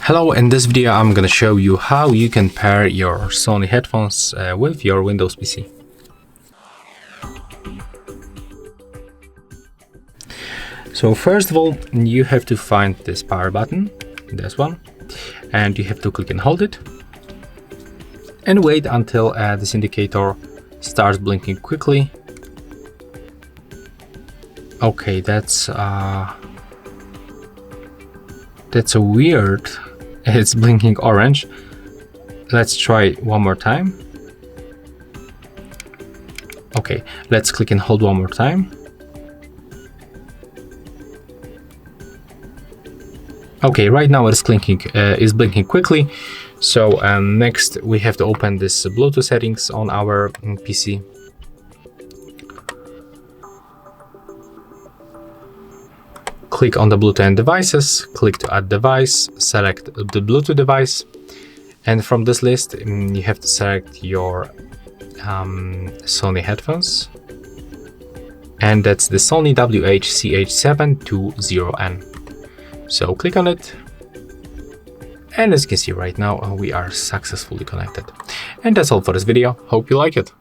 Hello, in this video I'm gonna show you how you can pair your Sony headphones with your Windows PC. So first of all, you have to find this power button, this one, and you have to click and hold it and wait until this indicator starts blinking quickly. Okay, that's a weird. It's blinking orange. Let's try one more time. Okay, let's click and hold one more time. Okay, right now it's blinking quickly. So next we have to open this Bluetooth settings on our PC. Click on the Bluetooth and devices, click to add device, select the Bluetooth device, and from this list you have to select your Sony headphones, and that's the Sony WH-CH720. So click on it, and as you can see right now we are successfully connected. And that's all for this video. Hope you like it.